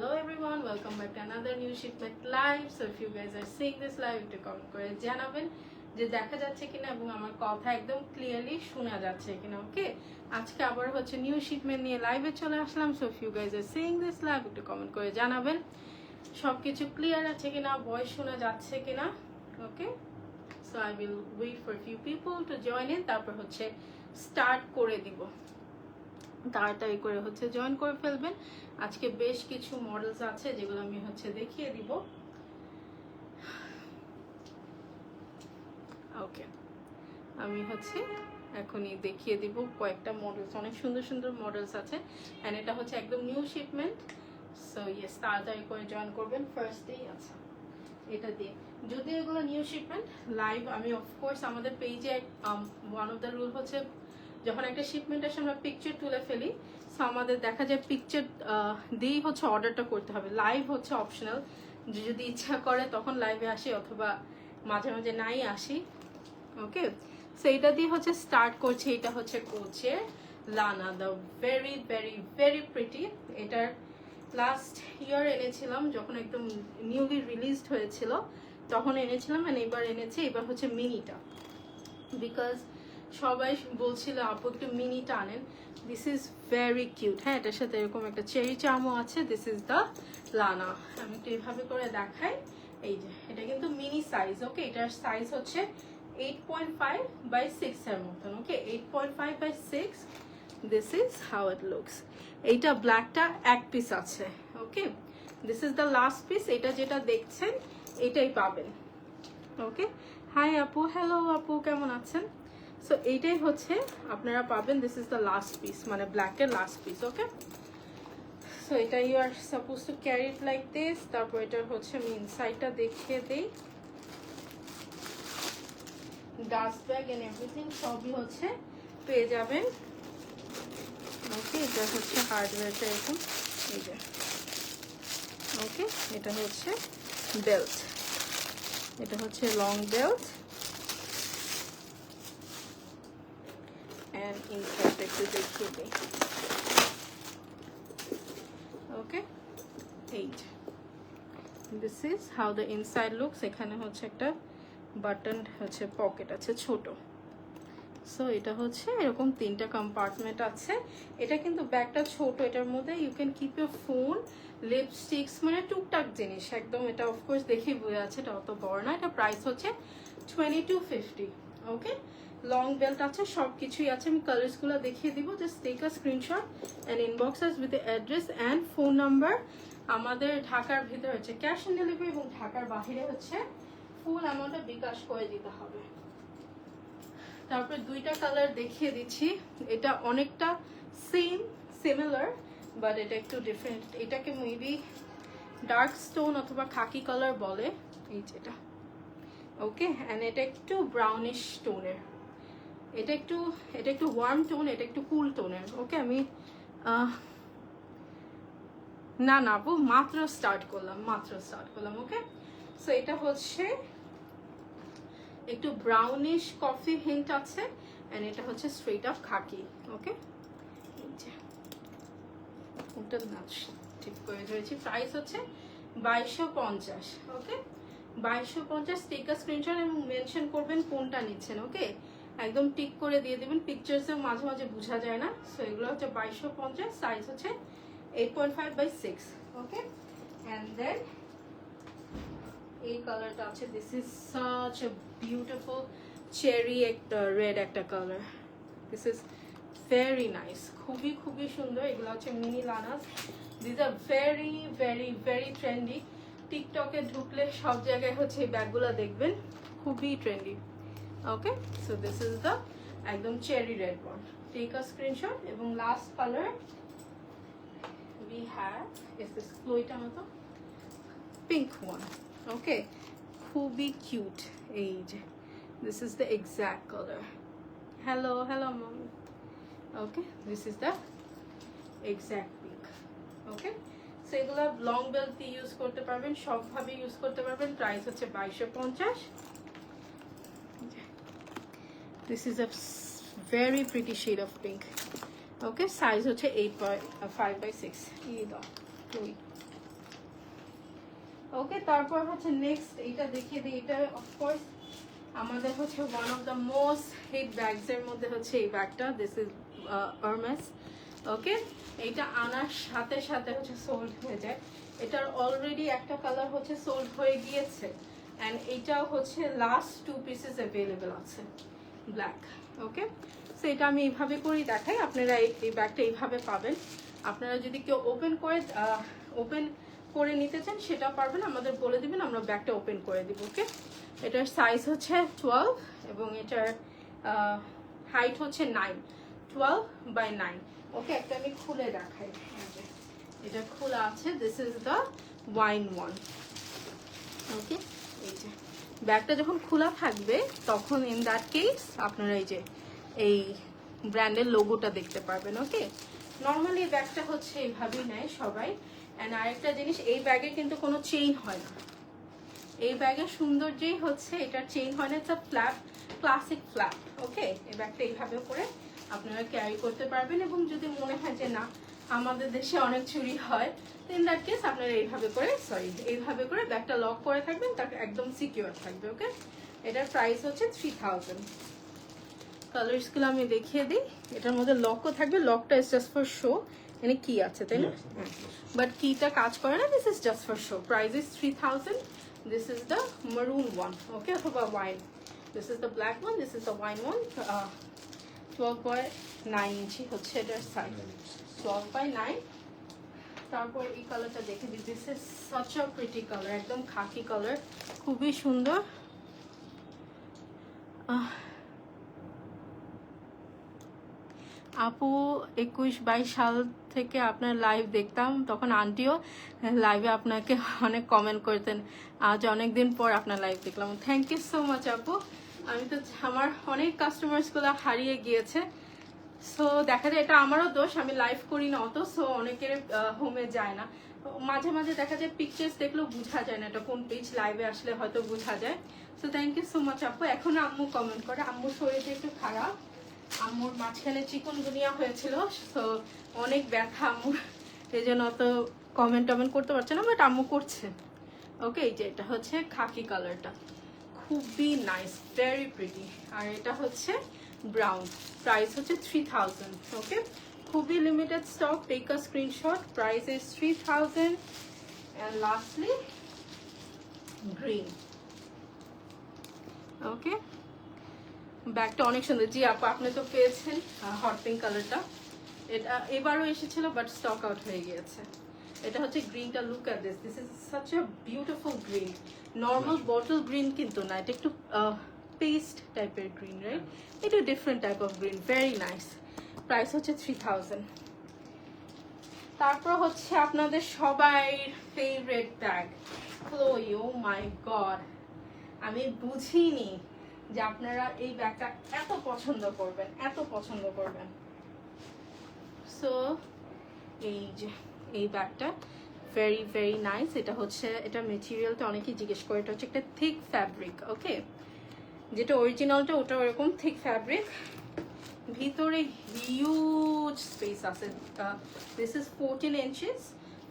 Hello everyone, welcome back to another new shipment live. So if you guys are seeing this live, একটু comment করে জানাবেন যে দেখা যাচ্ছে কিনা এবং আমার কথা একদম ক্লিয়ারলি শোনা যাচ্ছে কিনা। ওকে, আজকে আবার হচ্ছে নিউ শিপমেন্ট নিয়ে লাইভে চলে আসলাম। So if you guys are seeing this live, একটু কমেন্ট করে জানাবেন সবকিছু ক্লিয়ার আছে কিনা, ভয়েস শোনা যাচ্ছে কিনা। Okay, so I will wait for few people to join in, তারপর হচ্ছে স্টার্ট করে দিব। তাড়াতাড়ি করে হচ্ছে জয়েন করে ফেলবেন। আজকে বেশ কিছু মডেলস আছে যেগুলো আমি হচ্ছে দেখিয়ে দিব। ওকে, আমি হচ্ছে এখনই দেখিয়ে দিব কয়েকটা মডেলস, অনেক সুন্দর সুন্দর মডেলস আছে অ্যান্ড এটা হচ্ছে একদম নিউ শিপমেন্ট। সো ইয়েস, তাড়াতাড়ি করে জয়েন করবেন ফার্স্টেই। আচ্ছা, এটা দিয়ে যদি এগুলো নিউ শিপমেন্ট লাইভ, আমি অফকোর্স আমাদের পেজে ওয়ান অফ দ্য রুল হচ্ছে যখন একটা শিপমেন্ট আসে আমরা পিকচার তুলে ফেলি। সো আমাদের দেখা যায় পিকচার দিয়েই হচ্ছে অর্ডারটা করতে হবে। লাইভ হচ্ছে অপশনাল, যে যদি ইচ্ছা করে তখন লাইভে আসি অথবা মাঝে মাঝে নাই আসি। ওকে, সো এটা দিয়ে হচ্ছে স্টার্ট করছে। এটা হচ্ছে কোচের লানা, the very very very pretty. এটার লাস্ট ইয়ার এনেছিলাম যখন একদম নিউলি রিলিজড হয়েছিল, তখন এনেছিলাম অ্যান্ড এবার এনেছি। এবার হচ্ছে মিনিটা, বিকজ সবাই বলছিল আপু একটু মিনিটা আনেন। This is very cute. হ্যাঁ, এটার সাথে এরকম একটা চেরি চামও আছে। দিস ইজ দ্য লানা। আমি একটু এইভাবে করে দেখাই। এই যে এটা কিন্তু মিনি সাইজ। ওকে, এটার সাইজ হচ্ছে 8.5 by 6 এর মতন। Okay, 8.5 by 6। This is how it looks. এইটা ব্ল্যাকটা এক পিস আছে। Okay, this is the last piece. এটা যেটা দেখছেন এটাই পাবেন। ওকে, হাই আপু, হ্যালো আপু, কেমন আছেন? সো এইটাই হচ্ছে আপনারা পাবেন। This is the last piece, মানে ব্ল্যাকের লাস্ট পিস। ওকে, সো এটা you are suppose to carry it like this. তারপর এটার হচ্ছে আমি ইনসাইডটা দেখিয়ে দিই। ডাস্ট ব্যাগ এন্ড এভরিথিং সবই হচ্ছে পেয়ে যাবেন। ওকে, এটা হচ্ছে হার্ডওয়্যারটা এরকম। এই যে ওকে, এটা হচ্ছে বেল্ট, এটা হচ্ছে লং বেল্ট and inside একটু দেখিয়ে দিই। ওকে, this is how the inside looks. এখানে হচ্ছে একটা বাটন হচ্ছে পকেট আছে ছোট। সো এটা হচ্ছে এরকম তিনটা কম্পার্টমেন্ট আছে। এটা কিন্তু ব্যাগটা ছোট, এটার মধ্যে you can keep your phone, lipsticks, মানে টুকটাক জিনিস একদম। এটা অফকোর্স দেখেই বোঝা যাচ্ছে এটা অত বড় না। এটা প্রাইস হচ্ছে 2250। ওকে, লং বেল্ট আছে, সব কিছুই আছে। আমি কালার্সগুলো দেখিয়ে দিব। Just take a screenshot and inbox us with the address and phone number. আমাদের ঢাকার ভিতরে হচ্ছে ক্যাশ অন ডেলিভারি এবং ঢাকার বাইরে হচ্ছে ফুল অ্যামাউন্টে বিকাশ করে দিতে হবে। তারপর দুইটা কালার দেখিয়ে দিচ্ছি। এটা অনেকটা সিমিলার, বাট এটা একটু ডিফারেন্ট। এটাকে মেবি ডার্ক স্টোন অথবা খাকি কালার বলে। এই যেটা ওকে, অ্যান্ড এটা একটু ব্রাউনিশ টোনের। এটা একটু ওয়ার্ম টোন, এটা একটু কুল টোনের। ওকে, আমি না আপু মাত্র স্টার্ট করলাম। ওকে, সো এটা হচ্ছে একটু ব্রাউনিশ কফি হিন্ট আছে এন্ড এটা হচ্ছে স্ট্রেট আপ খাকি। ওকে, ওটা না ঠিক করে ধরেছি। প্রাইস হচ্ছে 2250। ওকে, 2250। টেক আ স্ক্রিনশট এবং মেনশন করবেন কোনটা নিচ্ছেন। ওকে, একদম টিক করে দিয়ে দিবেন। পিকচার্সেও মাঝে মাঝে বোঝা যায় না। সো এগুলো হচ্ছে 2250, সাইজ হচ্ছে 8.5 by 6। ওকে, অ্যান্ড দেন এই কালারটা আছে। This is such a beautiful cherry একটা রেড একটা colour. This is very nice, খুবই খুবই সুন্দর। এগুলো হচ্ছে মিনি লানাস। This are very very very trendy. টিকটকে ঢুকলে সব জায়গায় হচ্ছে এই ব্যাগগুলো দেখবেন, খুবই trendy. Okay, so this is the একদম cherry red one. Take a screenshot. এবং last colour we have is this Chloe মতো pink one. Okay, খুবই কিউট। এই যে this is the exact color. hello mom. Okay, this is the exact pink. Okay, so এগুলো long belt দিয়ে use করতে পারবেন, সবভাবে use করতে পারবেন। প্রাইস হচ্ছে 2250। this is a very pretty shade of pink. Okay, size হচ্ছে 8.5 by 6। এই দাও ওকে, তারপর হচ্ছে নেক্সট এইটা দেখিয়ে দিই। এটা অফকোর্স আমাদের হচ্ছে one of the most hit bags এর মধ্যে হচ্ছে এই ব্যাগটা। This is Hermes। ওকে, এইটা আনার সাথে সাথে হচ্ছে সোল্ড হয়ে যায়। এটার অলরেডি একটা কালার হচ্ছে সোল্ড হয়ে গিয়েছে, অ্যান্ড এইটাও হচ্ছে লাস্ট 2 পিসেস অ্যাভেলেবেল আছে, ব্ল্যাক। ওকে, সো এটা আমি এইভাবে করেই দেখাই। আপনারা এই ব্যাগটা এইভাবে পাবেন। আপনারা যদি কেউ ওপেন করে নিতে চান সেটাও পারবেন, আমাদের বলে দিবেন, আমরা ব্যাগটা ওপেন করে দিব। ওকে, এটার সাইজ হচ্ছে 12 এবং এটার হাইট হচ্ছে 9, 12x9। ওকে, একটা আমি খুলে দেখাই। এটা খোলা আছে। This is the wine one. Okay, এই যে ব্যাগটা যখন খোলা থাকবে তখন ইন দ্যাট কেস আপনারা এই ব্র্যান্ডের লোগোটা দেখতে পারবেন। ওকে, নর্মালি এই ব্যাগটা হচ্ছে এইভাবেই নেয় সবাই। অ্যান্ড আরেকটা জিনিস, এই ব্যাগে কিন্তু কোনো চেইন হয় না। এই ব্যাগের সৌন্দর্যই হচ্ছে এটার চেইন হয় না, it's a flap, classic flap. Okay, এই ব্যাগটা এইভাবে করে আপনারা ক্যারি করতে পারবেন। এবং যদি মনে হয় যে না আমাদের দেশে অনেক চুরি হয়, ইন দ্যাট কেস আপনারা এইভাবে করে ব্যাগটা লক করে থাকবেন, তার একদম সিকিউর থাকবে। ওকে, এটার প্রাইস হচ্ছে 3000। কালার্সগুলো আমি দেখিয়ে দিই। এটার মধ্যে লকও থাকবে, লকটা ইজ জাস্ট ফর শো, মানে কি আছে তাই না, বাট কিটা কাজ করে না। This is just for show. Price is 3000। This is the maroon one, ওকে, অথবা wine. This is the black one, this is the wine one. 12.9 ইঞ্চি হচ্ছে এটার সাইজ, 12x9। তারপর এই কালারটা দেখে দিই। This is such a pretty colour, একদম খাকি colour, খুবই সুন্দর। আপু 21-22 সাল থেকে আপনার লাইভ দেখতাম, তখন আন্টিও লাইভে আপনাকে অনেক কমেন্ট করতেন। আজ অনেক দিন পর আপনার লাইভ দেখলাম। থ্যাংক ইউ সো মাচ আপু। আমি তো আমার অনেক কাস্টমার্সগুলো হারিয়ে গিয়েছে। সো দেখা যায় এটা আমারও দোষ, আমি লাইভ করি না অত, সো অনেকের হোমে যায় না। মাঝে মাঝে দেখা যায় পিকচার্স দেখলেও বোঝা যায় না এটা কোন পেজ, লাইভে আসলে হয়তো বোঝা যায়। So thank you so much আপু। এখন আম্মু কমেন্ট করে, আম্মুর শরীরটা একটু খারাপ, আম্মুর মাঝখানে চিকুনগুনিয়া হয়েছিল, তো অনেক ব্যথা আম্মুর, এই জন্য অত কমেন্ট করতে পারছে না, বাট আম্মু করছে। ওকে, এই যে এটা হচ্ছে খাকি কালারটা, খুবই নাইস, ভেরি প্রিটি। আর এটা হচ্ছে ব্রাউন, প্রাইস হচ্ছে 3000। ওকে, খুবই limited stock, take a screenshot. Price is 3000। And lastly green. Okay, ব্যাগটা অনেক সুন্দর। জি আপু, আপনি তো পেয়েছেন হট পিঙ্ক কালারটা, এটা এবারও এসেছিল বাট স্টক আউট হয়ে গিয়েছে। এটা হচ্ছে গ্রিনটা, look at this, this is such a beautiful green. Normal bottle green কিন্তু না, এটা একটু পেস্ট টাইপের গ্রিন, রাইট? এটা different type of green, very nice. Price হচ্ছে 3000। তারপর হচ্ছে আপনাদের সবাই favourite bag, Chloe। Oh my god, আমি বুঝিনি যে আপনারা এই ব্যাগটা এত পছন্দ করবেন। সো এই যে এই ব্যাগটা ভেরি ভেরি নাইস। এটা হচ্ছে, এটা মেটেরিয়ালটা অনেকেই জিজ্ঞেস করে, এটা হচ্ছে একটা থিক ফ্যাব্রিক। ওকে, যেটা অরিজিনালটা ওটা ওরকম থিক ফ্যাব্রিক, ভিতরে হিউজ স্পেস আছে। This is 14 inches,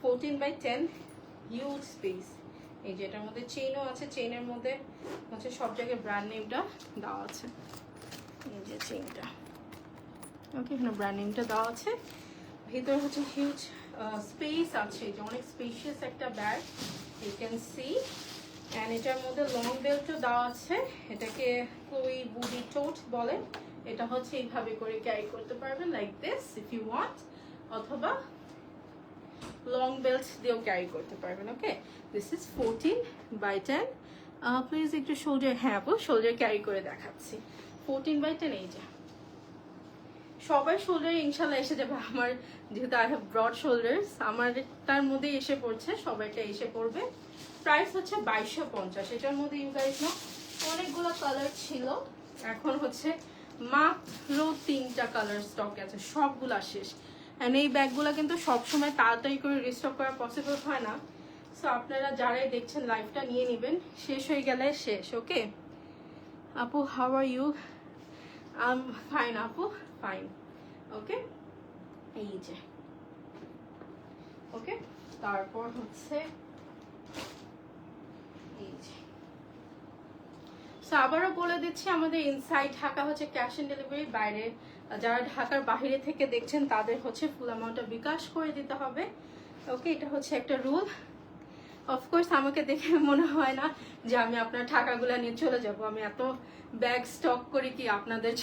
14x10, huge space. এই যে এটার মধ্যে চেইনও আছে, চেইনের মধ্যে হচ্ছে সব জায়গায় ব্র্যান্ড নেমটা দেওয়া আছে। এই যে চেইনটা, ওকে, এখানে ব্র্যান্ড নেমটা দেওয়া আছে। ভিতরে হচ্ছে হিউজ স্পেস আছে, যে অনেক স্পেশিয়াস একটা ব্যাগ, ইউ ক্যান সি। অ্যান্ড এটার মধ্যে লং বেল্টও দেওয়া আছে, এটাকে Chloe বুডি টোট বলে। এটা হচ্ছে এইভাবে করে ক্যারি করতে পারবেন, like this if you want, অথবা লং বেল্ট দিয়েও ক্যারি করতে পারবেন। Okay, this is 14x10। Please একটু শোল্ডার, হ্যাঁ আপু শোল্ডার ক্যারি করে দেখাচ্ছি। 14x10, এই যে সবাই শোল্ডার ইনশাল্লাহ এসে যাবে আমার, যেহেতু আই হ্যাভ ব্রড শোল্ডার্স, আমার তার মধ্যেই এসে পড়ছে, সবাইটা এসে পড়বে। প্রাইস হচ্ছে 2250। এটার মধ্যে ইউ গাইস নো অনেকগুলো কালার ছিল, এখন হচ্ছে মাত্র 3টা কালার স্টক আছে, সবগুলা শেষ। অ্যান্ড এই ব্যাগগুলো কিন্তু সবসময় তাড়াতাড়ি করে রিস্টক করা পসিবল হয় না, সো আপনারা যারাই দেখছেন লাইভটা নিয়ে নেবেন, শেষ হয়ে গেলে শেষ। ওকে আপু, হাউ আর ইউ? ফাইন আপু, ফাইন। ওকে, এই যে ওকে, তারপর হচ্ছে সো আবারও বলে দিচ্ছি, আমাদের ইনসাইড ঢাকা হচ্ছে ক্যাশ অন ডেলিভারি, বাইরে যারা ঢাকার বাইরে থেকে দেখছেন তাদের হচ্ছে ফুল অ্যামাউন্টটা বিকাশ করে দিতে হবে। ওকে, এটা হচ্ছে একটা রুল। অফকোর্স আমাকে দেখে মনে হয় না যে আমি আপনার টাকাগুলো নিয়ে চলে যাব, আমি এত ব্যাগ স্টক করি কি আপনাদের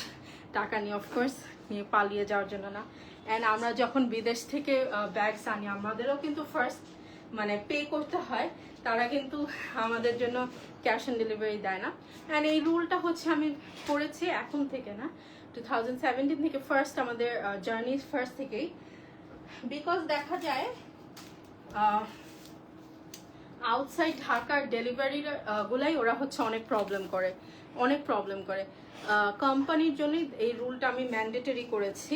টাকা নিয়ে অফকোর্স নিয়ে পালিয়ে যাওয়ার জন্য না। অ্যান্ড আমরা যখন বিদেশ থেকে ব্যাগস আনি আমাদেরও কিন্তু ফার্স্ট মানে পে করতে হয়, তারা কিন্তু আমাদের জন্য ক্যাশ অন ডেলিভারি দেয় না। অ্যান্ড এই রুলটা হচ্ছে আমি করেছি এখন থেকে না, 2017 থেকে ফার্স্ট আমাদের জার্নি ফার্স্ট থেকেই। বিকজ দেখা যায় আউটসাইড ঢাকার ডেলিভারি গুলাই ওরা হচ্ছে অনেক প্রবলেম করে। কোম্পানির জন্যই এই রুলটা আমি ম্যান্ডেটরি করেছি।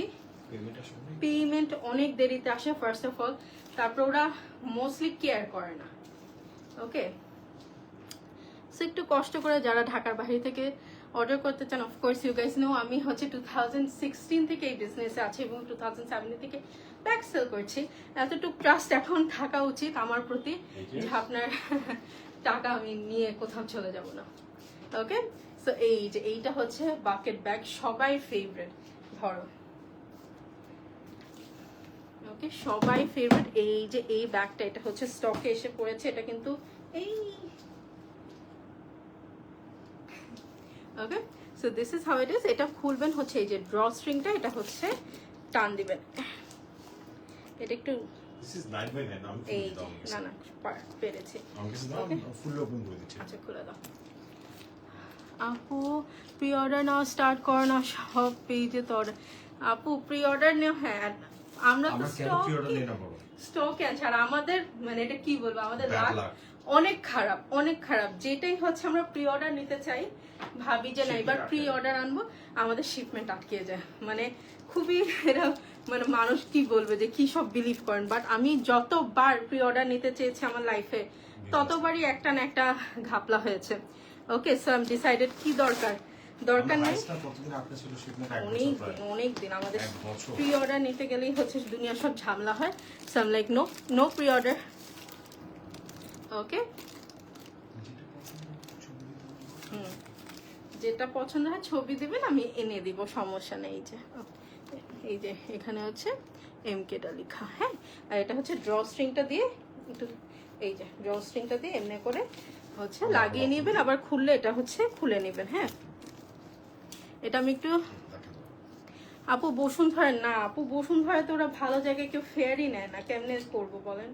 পেমেন্ট অনেক দেরিতে আসে ফার্স্ট অফ অল, তারপর ওরা মোস্টলি কেয়ার করে না। ওকে, সো একটু কষ্ট করে যারা ঢাকার বাইরে থেকে অর্ডার করতে চান, অফকোর্স ইউ গাইস নো আমি হচ্ছে 2016 থেকে এই বিজনেসে আছি এবং 2017 থেকে ব্যাগ সেল করছি। এতটুকু ট্রাস্ট এখন থাকা উচিত আমার প্রতি যে আপনার টাকা আমি নিয়ে কোথাও চলে যাব না। ওকে, সো এইটা হচ্ছে বাকেট ব্যাগ, সবাই ফেভারিট। ধরো, ওকে, সবাই ফেভারিট। এই ব্যাগটা এটা হচ্ছে স্টকে এসে পড়েছে, এটা কিন্তু okay, so this is how it is. এটা খুলবেন হচ্ছে এই যে ড্র স্ট্রিংটা, এটা হচ্ছে টান দিবেন, এটা একটু This is 9 by 9. আমি এই খুলে দাও আমাকে। না পেরেছি। আমাকে দাও, আমি ফুল ওপেন করে দিচ্ছি। আচ্ছা, খুলে দাও। আপু প্রি অর্ডার নাও স্টার্ট করো না, সব পেজে তোর আপু প্রি অর্ডার নেও। হ্যাঁ, আমরা তো আমরা কেন প্রি অর্ডার নেই না বাবা? স্টকে আছে। আর আমাদের মানে এটা কি বলবো, আমাদের Bad লাক luck. অনেক খারাপ। যেটাই হচ্ছে আমরা প্রি অর্ডার নিতে চাই, ভাবি যে না এবার প্রি অর্ডার আনবো, আমাদের শিপমেন্ট আটকে যায়। মানে খুবই এরা মানে মানুষ কি বলবে যে কি সব বিলিভ করেন, বাট আমি যতবার প্রি অর্ডার নিতে চেয়েছি আমার লাইফে ততবারই একটা না একটা ঘাপলা হয়েছে। ওকে, সো আই ডিসাইডেড কি দরকার নেই। কতদিন আপনার ছিল শিপমেন্ট? এক বছর প্রায়। অনেক দিন আমাদের এক বছর। প্রি অর্ডার নিতে গেলেই হচ্ছে দুনিয়া সব ঝামেলা হয়। So I am like no pre order. Okay, যেটা পছন্দ হয় ছবি দিবেন, আমি এনে দিব, সমস্যা নেই। এই যে এখানে হচ্ছে এমকেটা লেখা। হ্যাঁ, আর এটা হচ্ছে ড্র স্ট্রিংটা দিয়ে একটু, এই যে ড্র স্ট্রিংটা দিয়ে এমনি করে হচ্ছে লাগিয়ে নেবেন, আবার খুললে এটা হচ্ছে খুলে নেবেন। হ্যাঁ, এটা আমি একটু আপু বসুন্ধরা না, আপু বসুন্ধরা তো ওরা ভালো জায়গায় কেউ ফেয়ারই নেয় না, কেমনে করবো বলেন?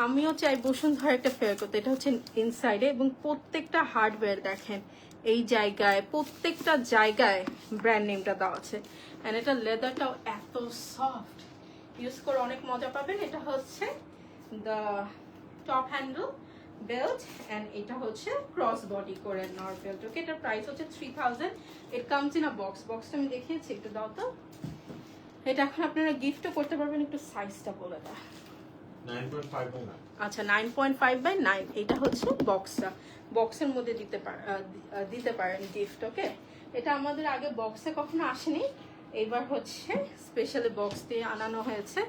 আমিও চাই বসুন্ধরা একটা ফেয়ার করতে। এটা হচ্ছে ইনসাইডে এবং প্রত্যেকটা হার্ডওয়্যার দেখেন এই জায়গায়, প্রত্যেকটা জায়গায় ব্র্যান্ড নেমটা দেওয়া আছে। অ্যান্ড এটা লেদারটাও এত সফট, ইউজ করে অনেক মজা পাবেন। এটা হচ্ছে the top handle belt and এটা হচ্ছে ক্রস বডি করে নর বেল্ট। ওকে, এটার প্রাইস হচ্ছে 3000। ইট কামস ইন আ বক্সটা আমি দেখিয়েছি, একটু দাও তো। এটা এখন আপনারা গিফটও করতে পারবেন। একটু সাইজটা বলে দাও। 9.5 by 9। আচ্ছা, 9.5 by 9। এটা হচ্ছে বক্সের মধ্যে দিতে পারেন গিফট। ওকে, এটা আমাদের আগে বক্সে কখনো আসেনি, এবার হচ্ছে স্পেশালি বক্স দিয়ে আনানো হয়েছে।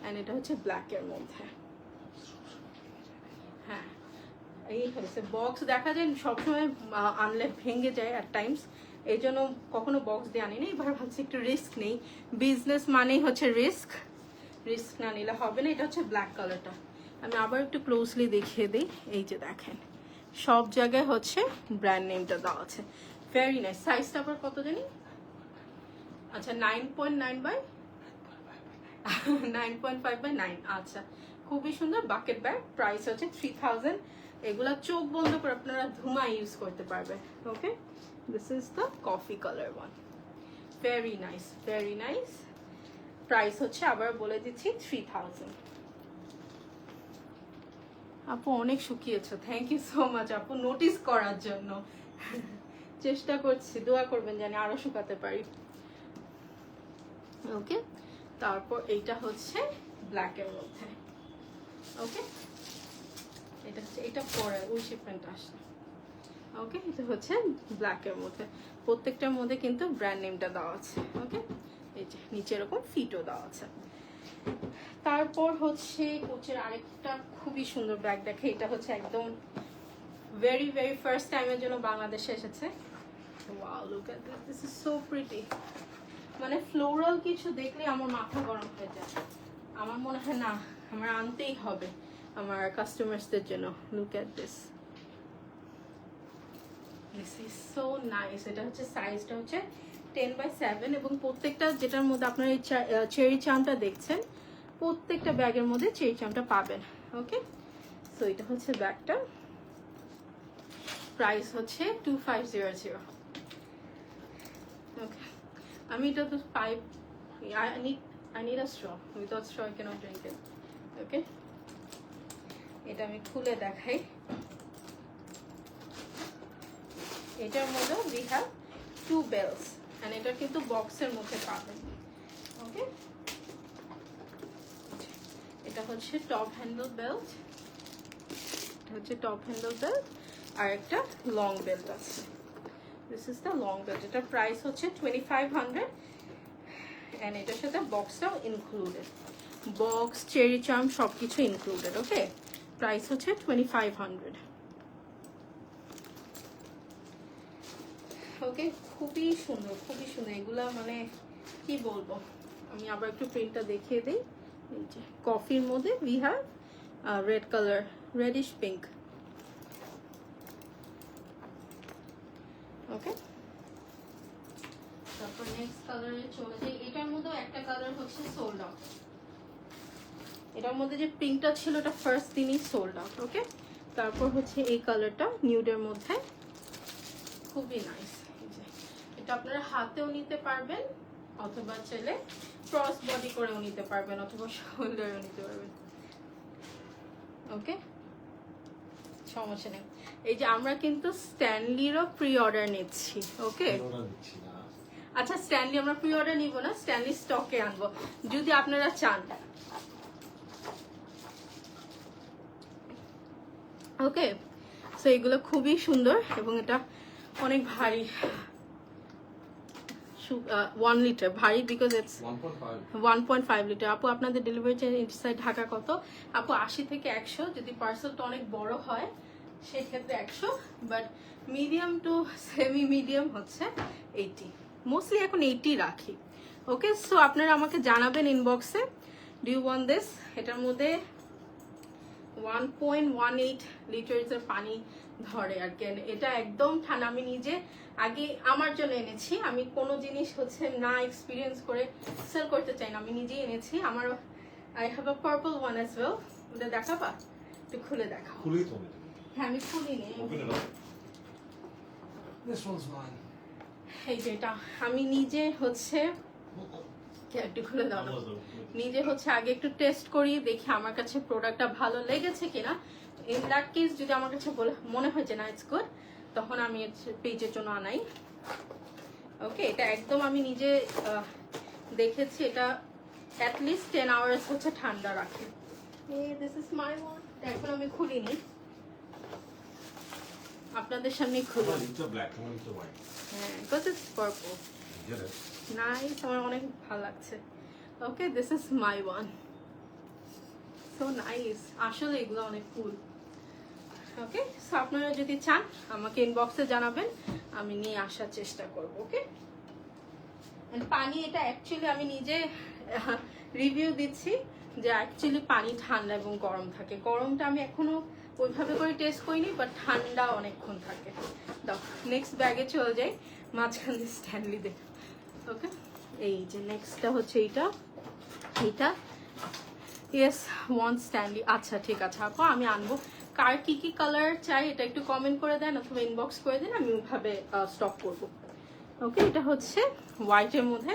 এন্ড এটা হচ্ছে ব্ল্যাকের মধ্যে। হ্যাঁ, এই হচ্ছে বক্স। দেখা যায় সবসময় আনলে ভেঙে যায় অ্যাট টাইমস, এই জন্য কখনো বক্স দিয়ে আনি না। এবার ভাবছি একটু রিস্ক নেই, বিজনেস মানেই হচ্ছে রিস্ক না নিলে হবে না। এটা হচ্ছে ব্ল্যাক কালারটা, আমি আবার একটু ক্লোজলি দেখিয়ে দিই। এই যে দেখেন সব জায়গায় হচ্ছে ব্র্যান্ড নেমটা দেওয়া আছে, ভেরি নাইস। সাইজটা আবার কত জানি? আচ্ছা, 9.9 বাই 9.5 বাই 9। আচ্ছা, খুবই সুন্দর বাকেট ব্যাগ। প্রাইস হচ্ছে 3000। এগুলা চোখ বন্ধ করে আপনারা ধুমায় ইউজ করতে পারবেন। Okay, this is the coffee colour one, very nice. Price হচ্ছে আবার বলে দিচ্ছি 3000। আপু অনেক শুকিয়েছো, থ্যাংক ইউ সো মাচ আপু নোটিস করার জন্য। চেষ্টা করছি, দোয়া করবেন জানি আরো শুকাতে পারি। ওকে, তারপর এইটা হচ্ছে ব্ল্যাকের মধ্যে। ওকে, এটা পরে ওই শিপমেন্টটা আসে। ওকে, এটা হচ্ছে ব্ল্যাকের মধ্যে, প্রত্যেকটার মধ্যে কিন্তু ব্র্যান্ড নেমটা দেওয়া আছে। ওকে, এই যে নিচে এরকম ফিটও দেওয়া আছে। তারপর হচ্ছে কোচের আরেকটা খুবই সুন্দর ব্যাগ দেখে, এটা হচ্ছে একদম ভেরি ভেরি ফার্স্ট টাইমের জন্য বাংলাদেশে এসেছে। Wow, look at this, this is so pretty. মানে ফ্লোরাল কিছু দেখলে আমার মাথা গরম হয়ে যায়। আমার মনে হয় না, আমার আনতেই হবে আমার কাস্টমার্সদের জন্য। Look at this, this is so nice. এটা হচ্ছে সাইজটা হচ্ছে 10x7 এবং প্রত্যেকটা যেটার মধ্যে আপনার এই চেরি চামটা দেখছেন, প্রত্যেকটা ব্যাগের মধ্যে চেরি চামটা পাবেন। ওকে, সো এটা হচ্ছে ব্যাগটা, প্রাইস হচ্ছে 2500। ওকে, আমি এটা তো pipe, I need a straw. Without straw I cannot drink it. Okay, এটা আমি খুলে দেখাই। এটার মধ্যে we have 2 bells and এটা কিন্তু বক্সের মধ্যে পাবেন। ওকে, এটা হচ্ছে টপ হ্যান্ডেল বেল্ট, এটা হচ্ছে টপ হ্যান্ডেল বেল্ট, আর একটা লং বেল্ট আছে। This is the long belt. এটার প্রাইস হচ্ছে 2500 and এটার সাথে বক্সটাও ইনক্লুডেড, বক্স চেরি চার্ম সব কিছু ইনক্লুডেড। ওকে, প্রাইস হচ্ছে 2500। ওকে, খুবই সুন্দর, খুবই সুন্দর এগুলা, মানে কি বলবো। আমি আবার একটু প্রিন্টটা দেখিয়ে দিই। এই যে কফির মধ্যে we have red colour, reddish pink. Okay, তারপর নেক্সট কালারে চলে যাই। এটার মধ্যে একটা কালার হচ্ছে সোল্ড আউট। এটার মধ্যে যে পিঙ্কটা ছিল এটা ফার্স্ট দিনই সোল্ড আউট। ওকে, তারপর হচ্ছে এই কালারটা নিউডের মধ্যে, খুবই নাইস। এটা আপনারা হাতেও নিতে পারবেন অথবা চাইলে ক্রস বডি করেও নিতে পারবেন অথবা শোল্ডারেও নিতে পারবেন। ওকে, সমস্যা নেই। এই যে আমরা কিন্তু স্ট্যানলিরও প্রি অর্ডার নিচ্ছি। ওকে, আচ্ছা স্ট্যানলি আমরা প্রি অর্ডার নিব না, স্ট্যানলি স্টকে আনবো যদি আপনারা চান। ওকে, সো এগুলো খুবই সুন্দর এবং এটা অনেক ভারী, 1 লিটার ভারী, বিকজ ইটস 1.5 লিটার। আপু আপনাদের ডেলিভারি চার্জ ইনসাইড ঢাকা কত? আপু 80 থেকে 100, যদি পার্সেলটা অনেক বড় হয় সেক্ষেত্রে 100, but medium to semi medium হচ্ছে 80, মোস্টলি এখন 80 রাখি। ওকে, সো আপনারা আমাকে জানাবেন ইনবক্সে, ডু ইউ ওয়ান্ট দিস। এটার মধ্যে 1.18 লিটারের পানি ধরে আর কি। এটা একদম ঠান্ডা। আমি নিজে আগে আমার জন্য এনেছি, আমি কোনো জিনিস হচ্ছে না এক্সপিরিয়েন্স করে সেল করতে চাই না, আমি নিজেই এনেছি। আমার I have a purple one as well. ওটা দেখাবা, একটু খুলে দেখাও। খুলেই তো হ্যাঁ, আমি খুলিনি। এই যে এটা আমি নিজে হচ্ছে একটু খুলে দাও না, নিজে হচ্ছে আগে একটু টেস্ট করি, দেখি আমার কাছে প্রোডাক্টটা ভালো লেগেছে কিনা। ইন দ্যাট কেস যদি আমার কাছে মনে হয় যে না ইটস গুড, তখন আমি পেজের জন্য আনাই। ওকে, এটা একদম আমি নিজে দেখেছি, এটা অ্যাটলিস্ট 10 আওয়ার্স হচ্ছে ঠান্ডা রাখে। This is my one. এখন আমি খুলিনি, আপনাদের সামনে খুলি। হ্যাঁ, বিকজ ইটস পার্পল। নাইস, আমার অনেক ভালো লাগছে। Okay, this is my one, so nice. আসলে এগুলো অনেক কুল। ওকে, সো আপনারা যদি চান আমাকে ইনবক্সে জানাবেন, আমি নিয়ে আসার চেষ্টা করব। ওকে, পানি এটা অ্যাকচুয়ালি আমি নিজে রিভিউ দিচ্ছি যে অ্যাকচুয়ালি পানি ঠান্ডা এবং গরম থাকে। গরমটা আমি এখনো ওইভাবে করে টেস্ট করিনি, বাট ঠান্ডা অনেকক্ষণ থাকে। দাও, নেক্সট ব্যাগে চলে যাই, মাঝখান দিয়ে স্ট্যানলি দেখ। ওকে, এই যে নেক্সটটা হচ্ছে এইটা, ইয়েস ওয়ান স্ট্যানলি। আচ্ছা ঠিক আছে আপু, আমি আনবো। কার কি কি কালার চাই এটা একটু কমেন্ট করে দেন অথবা ইনবক্স করে দেন, আমি ওইভাবে স্টক করব। ওকে, এটা হচ্ছে হোয়াইটের মধ্যে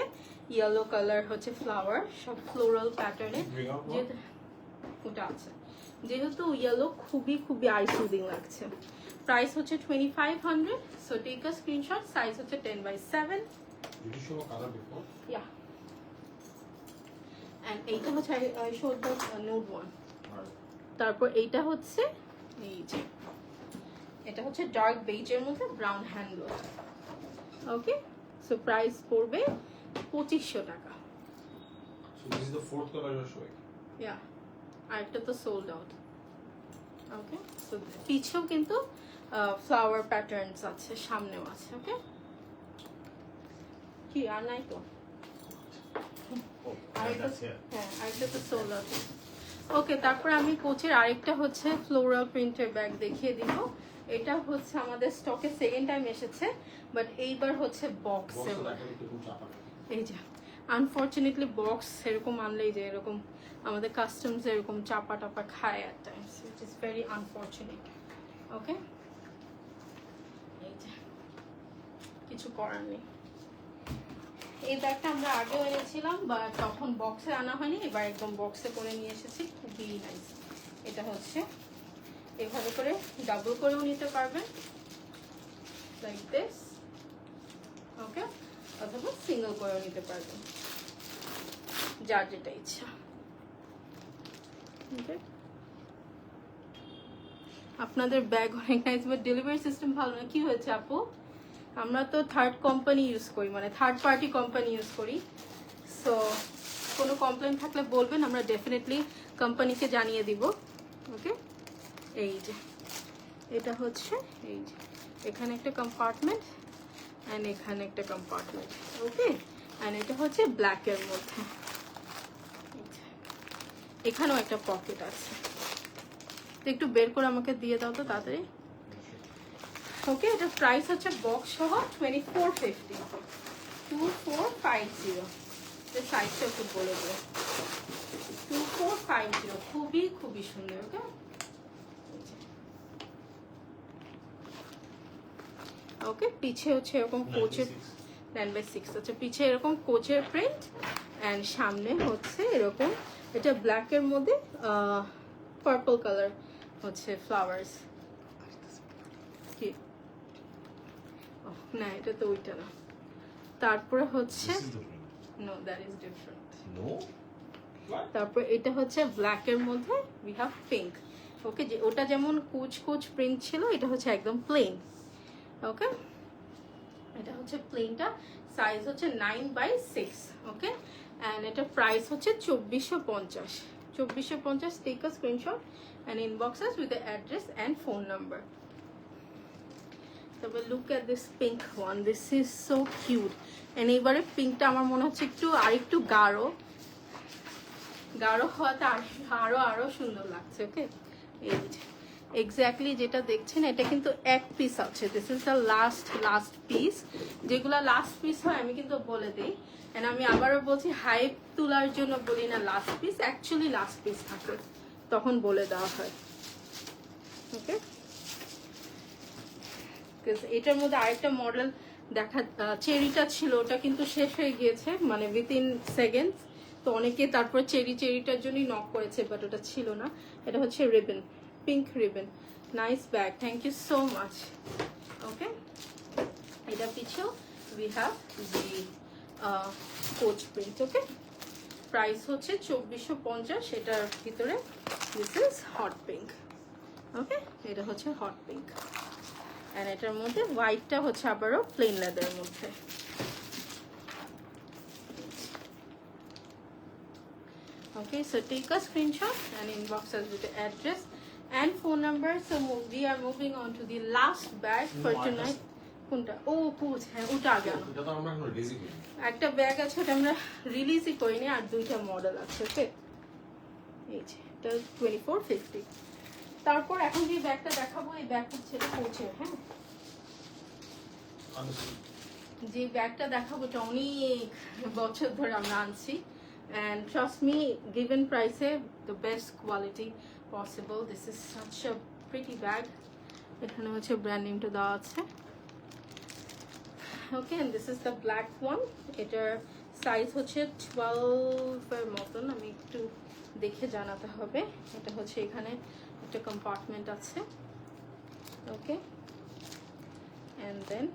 ইয়েলো কালার হচ্ছে ফ্লাওয়ার, সব ফ্লোরাল প্যাটার্নে। ওটা আছে, যেহেতু ইয়েলো খুবই খুবই আই সুদিং লাগছে। প্রাইস হচ্ছে 2500, so take a screenshot. Size হচ্ছে 10x7। Yeah. And এইটা হচ্ছে I showed the nude one. তারপর এইটা হচ্ছে এই যে এটা হচ্ছে ডার্ক বেজের মধ্যে ব্রাউন হ্যান্ডল। ওকে, সো প্রাইস পড়বে 2500 টাকা। So this is the fourth color you're showing. Yeah, আর একটা তো সোল্ড আউট। ওকে, সো পিছেও কিন্তু ফ্লাওয়ার প্যাটার্নস আছে, সামনেও আছে। ওকে, কি আর নাই তো? আরেকটা, হ্যাঁ আরেকটা তো সোলার। ওকে, তারপর আমি কোচের আরেকটা হচ্ছে ফ্লোরাল প্রিন্টের ব্যাগ দেখিয়ে দিব। এটা হচ্ছে আমাদের স্টকে সেকেন্ড টাইম এসেছে, বাট এইবার হচ্ছে বক্সে। এই যে আনফর্চুনেটলি বক্স এরকম আনলেই যে এরকম আমাদের কাস্টমস এরকম চাপা টাপা খায় at times, it is very unfortunate. Okay, এই যে কিছু করার নেই। এই ব্যাগটা আমরা আগেও এনেছিলাম, বা তখন বক্সে আনা হয়নি, এবার একদম বক্সে করে নিয়ে এসেছি, খুবই নাইস। এটা হচ্ছে এভাবে করে ডাবল করেও নিতে পারবেন, লাইক দিস। ওকে, অথবা সিঙ্গেল করেও নিতে পারবেন, যার যেটা ইচ্ছা। ওকে, আপনাদের ব্যাগ অনেক নাইস, বাট ডেলিভারি সিস্টেম ভালো না। কি হয়েছে আপু? আমরা তো থার্ড কোম্পানি ইউজ করি, মানে থার্ড পার্টি কোম্পানি ইউজ করি। সো কোনো কমপ্লেন থাকলে বলবেন, আমরা ডেফিনেটলি কোম্পানিকে জানিয়ে দিব। ওকে, এই যে এটা হচ্ছে, এই যে এখানে একটা কম্পার্টমেন্ট অ্যান্ড এখানে একটা কম্পার্টমেন্ট। ওকে, অ্যান্ড এটা হচ্ছে ব্ল্যাকের মধ্যে, এখানেও একটা পকেট আছে। তো একটু বের করে আমাকে দিয়ে দাও তো তাড়াতাড়ি। ওকে, এটা প্রাইস হচ্ছে বক্স সহ 2450, 2450। সাইজটা একটু বলে দেবো, 2450, খুবই খুবই সুন্দর। ওকে, ওকে, পিছে হচ্ছে এরকম কোচের 9/6 হচ্ছে পিছে এরকম কোচের প্রিন্ট, অ্যান্ড সামনে হচ্ছে এরকম, এটা ব্ল্যাকের মধ্যে পার্পল কালার হচ্ছে ফ্লাওয়ার্স। কি না, এটা তো ওইটা না। তারপরে হচ্ছে নো, দ্যাট ইজ ডিফারেন্ট। তারপর এটা হচ্ছে ব্ল্যাকের মধ্যে উই হ্যাভ পিঙ্ক। ওকে, যে ওটা যেমন কুচ কুচ প্রিন্ট ছিল, এটা হচ্ছে একদম প্লেন। ওকে, এটা হচ্ছে প্লেনটা, সাইজ হচ্ছে 9/6। ওকে, অ্যান্ড এটা প্রাইস হচ্ছে 2450। 2450, take a screenshot and inbox us with the address and phone number. তবে look at this pink one, this is so cute. And এইবারে পিঙ্কটা আমার মনে হচ্ছে আরেকটু গাঢ় গাঢ় হওয়াতে আরো সুন্দর লাগছে। ওকে, এই এক্স্যাক্টলি যেটা দেখছেন, এটা কিন্তু এক পিস আছে। This is the last piece. যেগুলো লাস্ট পিস হয় আমি কিন্তু বলে দিই, এন্ড আমি আবারও বলছি, হাইপ তোলার জন্য বলি না last piece, actually last piece থাকে, তখন বলে দেওয়া হয়। ওকে, এটার মধ্যে আরেকটা মডেল দেখা, চেরিটা ছিল, ওটা কিন্তু শেষ হয়ে গিয়েছে, মানে উইথিন সেকেন্ডস। তো অনেকে তারপর চেরিটার জন্যই নক করেছে, বাট ওটা ছিল না। এটা হচ্ছে ribbon, pink ribbon. Nice bag, thank you so much. Okay, এটা পিছেও we have the coach print. Okay, price হচ্ছে 2450। এটার ভিতরে this is hot pink. Okay, এটা হচ্ছে হট পিঙ্ক, অ্যান্ড এটার মধ্যে হোয়াইটটা হচ্ছে আবারও প্লেন লেদারের মধ্যে। Okay, so take a screenshot and inbox us with the address and phone number. So we are moving on to the last bag for tonight. কোনটা? ও coach, হ্যাঁ ওটা আগে আনো। এটা তো আমরা এখনো রিলিজই করিনি। একটা ব্যাগ আছে, ওটা আমরা রিলিজই করিনি, আর দুইটা মডেল আছে। ওকে, এই যে এটা 2450। তারপর এখন যে ব্যাগটা দেখাবো, এই ব্যাগটা হচ্ছে কোচের। হ্যাঁ, যে ব্যাগটা দেখাবো এটা অনেক বছর ধরে আমরা আনছি, and trust me, given price the best quality possible. This is such a pretty bag. এখানে হচ্ছে ব্র্যান্ড নেমটা দেওয়া আছে। Okay, and this is the black one. এটার সাইজ হচ্ছে 12 এর মতন, আমি একটু দেখে জানাতে হবে। এটা হচ্ছে এখানে একটা কম্পার্টমেন্ট আছে। ওকে, and then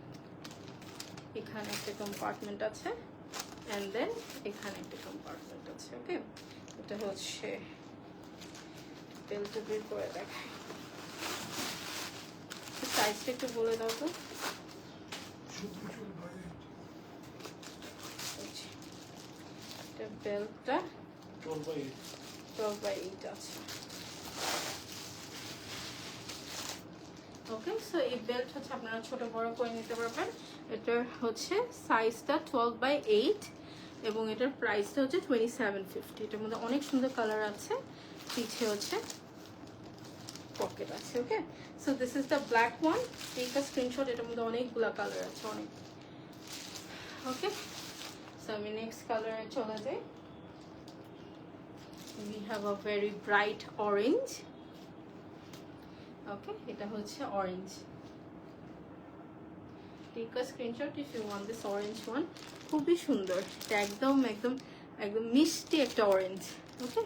এখানে একটা কম্পার্টমেন্ট আছে, and then এখানে একটা কম্পার্টমেন্ট আছে। ওকে, এটা হচ্ছে বেলটা বের করে দেখাই, সাইজটা একটু বলে দাও তো। এটা বেলটা 12/8 আছে। ওকে, সো এই বেল্ট হচ্ছে আপনারা ছোট বড় করে নিতে পারবেন। এটার হচ্ছে সাইজটা 12/8 এবং এটার প্রাইসটা হচ্ছে 2750। এটার মধ্যে অনেক সুন্দর কালার আছে, পিছে হচ্ছে পকেট আছে। Okay, so this is the black one, take a screenshot. এটার মধ্যে অনেকগুলো কালার আছে, অনেক। ওকে, সো আমি নেক্সট কালারে চলে যাই। We have a very bright orange. Okay, এটা হচ্ছে orange. Take a screenshot if you want this orange one. খুবই সুন্দর, এটা একদম একদম একদম মিষ্টি একটা অরেঞ্জ। ওকে,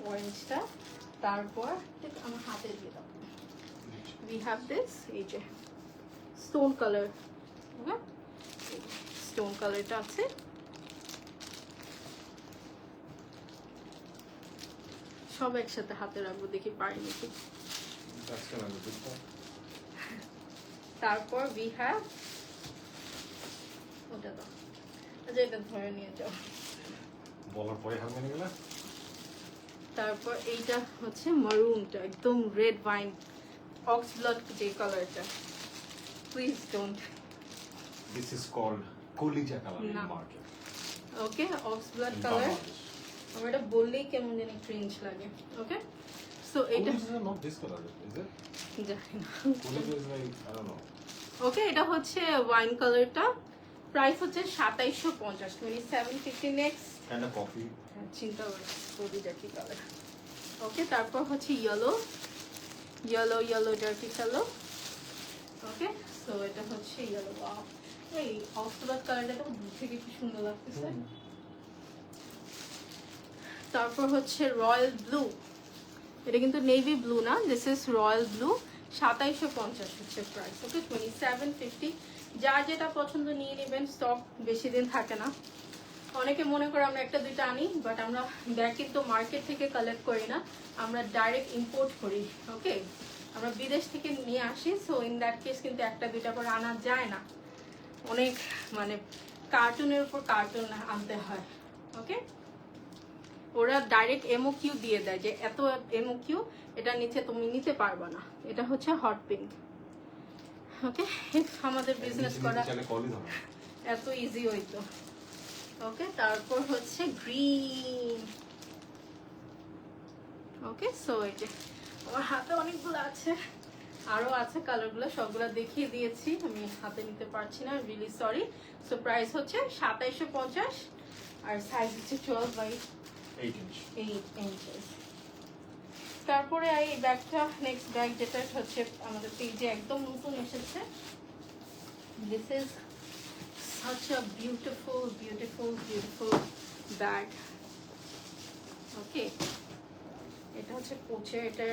অরেঞ্জটা তারপর আমার হাতে দিয়ে দাও। উই হ্যাভ দিস, এই যে স্টোন কালার। ওকে, স্টোন কালারটা আছে। সব একসাথে হাতে রাখবো, দেখি পারি নাকি। That's gonna be good one. তারপর we have ওটা দাও, আচ্ছা এটা ধরে নিয়ে যাও। বলার পরে হার মেনে গেলে তারপর এইটা হচ্ছে মারুনটা, একদম রেড ওয়াইন অক্স ব্লাড যে কালারটা। Please don't. This is called কলিজা কালার ইন না। Market. Okay, ox blood colour. আমার এটা বললেই কেমন জানি ক্রিঞ্জ লাগে। ওকে, সো এটা Kolija is not this color, is it? জানি না। Kolija is like, I don't know. ওকে, এটা হচ্ছে ওয়াইন কালারটা, প্রাইস হচ্ছে 2750, 2750। Next Kind of coffee. চিন্তা করছি কলিজা কি কালার। ওকে, তারপর হচ্ছে ইয়েলো, ইয়েলো ইয়েলো ডার্টি কালো। ওকে, সো এটা হচ্ছে ইয়েলো। ওয়াও, এই অক্সফোর্ড কালারটা তো দূর থেকে কি সুন্দর লাগতেছে। তারপর হচ্ছে রয়্যাল ব্লু, এটা কিন্তু নেভি ব্লু না, দিস ইজ রয়্যাল ব্লু। 2750 হচ্ছে প্রাইস। ওকে, 2750। যার যেটা পছন্দ নিয়ে নেবেন, স্টক বেশি দিন থাকে না। অনেকে মনে করে আমরা একটা দুইটা আনি, বাট আমরা ব্যাগ কিন্তু মার্কেট থেকে কালেক্ট করি না, আমরা ডাইরেক্ট ইম্পোর্ট করি। ওকে, আমরা বিদেশ থেকে নিয়ে আসি। সো ইন দ্যাট কেস কিন্তু একটা দুইটা করে আনা যায় না, অনেক মানে কার্টুনের উপর কার্টুন আনতে হয়। ওকে, ওরা ডাইরেক্ট এমওকিউ দিয়ে দেয় যে এত এমওকিউ, এটা নিচে তুমি নিতে পারবে না। এটা হচ্ছে হট পিঙ্ক। ওকে, আমাদের বিজনেস করা চলে কলই ধরে। এত ইজি হইতো। ওকে, তারপর হচ্ছে গ্রিন। ওকে, সো এই যে আমার হাতে অনেকগুলো আছে, আরো আছে কালারগুলো, সবগুলো দেখিয়ে দিয়েছি, আমি হাতে নিতে পারছি না, রিয়েলি সরি। সো প্রাইস হচ্ছে 2750 আর সাইজ হচ্ছে 8 inch. 12/8 inches। তারপরে এই ব্যাগটা, নেক্সট ব্যাগ যেটা হচ্ছে আমাদের পেজে একদম নতুন এসেছে। This is such a beautiful beautiful beautiful bag. ওকে, এটা হচ্ছে কোচে, এটা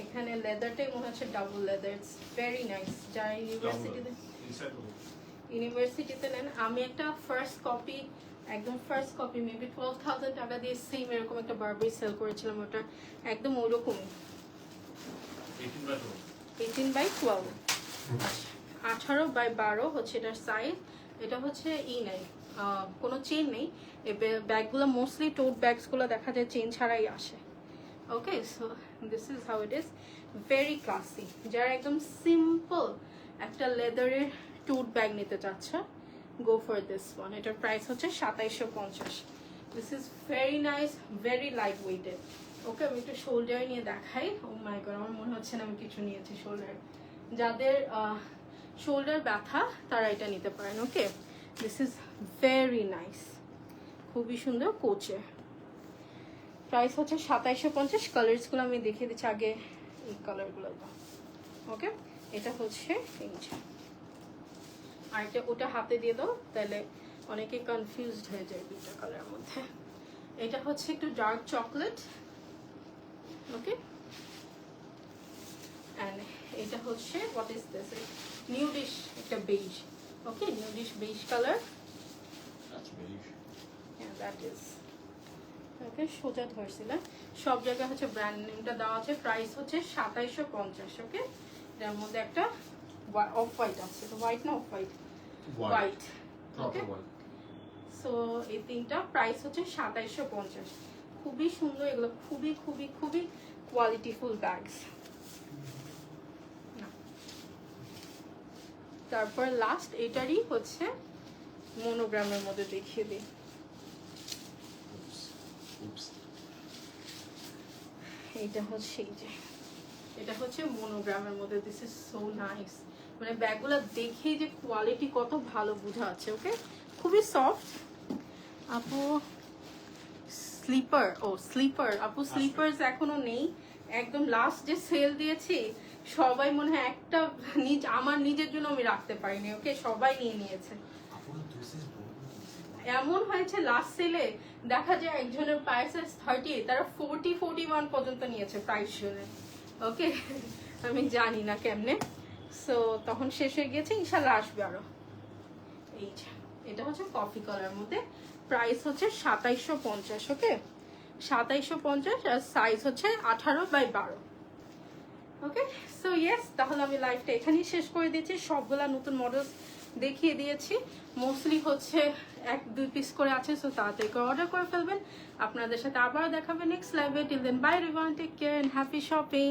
এখানে লেদারটাই মনে হচ্ছে double leather, it's very nice. যারা ইউনিভার্সিটিতে নেন, আমি একটা ফার্স্ট কপি, একদম ফার্স্ট কপি মেবি 12,000 টাকা দিয়ে সেম এরকম একটা বারবারি সেল করেছিলাম, ওটা একদম ওইরকমই 18/12, 18/12 হচ্ছে এটার সাইজ। এটা হচ্ছে নেই, কোনো চেন নেই। এই ব্যাগগুলো মোস্টলি টোট ব্যাগসগুলো দেখা যায় চেন ছাড়াই আসে। Okay, so this is how it is, very classy. যারা একদম সিম্পল একটা লেদারের টোট ব্যাগ নিতে চাচ্ছে, গো ফর দিস ওয়ান। এটার প্রাইস হচ্ছে 2750। This is very nice, very light weighted. Okay, আমি একটু শোল্ডারে নিয়ে দেখাই। ও মাই গড, আমার মনে হচ্ছে না আমি কিছু নিয়েছি শোল্ডার। যাদের শোল্ডার ব্যথা তারা এটা নিতে পারেন। ওকে, দিস ইজ ভেরি নাইস, খুবই সুন্দর কোচে। প্রাইস হচ্ছে 2750। কালার্সগুলো আমি দেখিয়ে দিচ্ছি আগে, এই কালারগুলো। ওকে, এটা হচ্ছে এই যে, আর এটা ওটা হাতে দিয়ে দাও, তাহলে অনেকে কনফিউজড হয়ে যায় দুটো কালারের মধ্যে। এটা হচ্ছে একটু ডার্ক চকলেট। ওকে, অ্যান্ড এটা হচ্ছে হোয়াট ইজ দিস, নিউডিশ একটা beige. Okay, nudish beige colour. That is okay, সোজা ধরছিলাম। সব জায়গায় হচ্ছে ব্র্যান্ড নেমটা দেওয়া আছে। প্রাইস হচ্ছে 2750। ওকে, এটার মধ্যে একটা অফ হোয়াইট আছে, তো হোয়াইট না অফ হোয়াইট, হোয়াইট। ওকে, সো এই তিনটা প্রাইস হচ্ছে 2750। খুবই সুন্দর এগুলো, খুবই খুবই খুবই কোয়ালিটিফুল ব্যাগস। তারপর লাস্ট এটারই হচ্ছে মনোগ্রামের মধ্যে দেখিয়ে দিই। এইটা হচ্ছে এই যে এটা হচ্ছে মনোগ্রামের মধ্যে, দিস ইজ সো নাইস। মানে ব্যাগগুলো দেখেই যে কোয়ালিটি কত ভালো বোঝা যাচ্ছে। ওকে, খুবই সফট। আপু স্লিপার, ও স্লিপার আপু, স্লিপার্স এখনো নেই, একদম লাস্ট যে সেল দিয়েছি সবাই মনে হয় একটা আমার নিজের জন্য আমি রাখতে পারিনি। ওকে, সবাই নিয়ে নিয়েছে। এমন হয়েছে লাস্ট সেলে দেখা যায় একজনের পায়ের সাইজ 30, তারা 41 পর্যন্ত নিয়েছে প্রাইস শুনে। ওকে, আমি জানি না কেমনে, সো তখন শেষ হয়ে গেছে, ইনশাল্লাহ আসবে আরো। এই যে এটা হচ্ছে কফি কালার মধ্যে, প্রাইস হচ্ছে 2750। ওকে, 2750, আর সাইজ হচ্ছে 18x12। ওকে, সো ইয়েস, তাহলে আমি লাইভটা এখানেই শেষ করে দিয়েছি। সবগুলা নতুন মডেলস দেখিয়ে দিয়েছি, মোস্টলি হচ্ছে 1-2 পিস করে আছে, সো তাড়াতাড়ি করে অর্ডার করে ফেলবেন। আপনাদের সাথে আবারও দেখাবে নেক্সট লাইভে। Till then bye everyone, take care and happy shopping.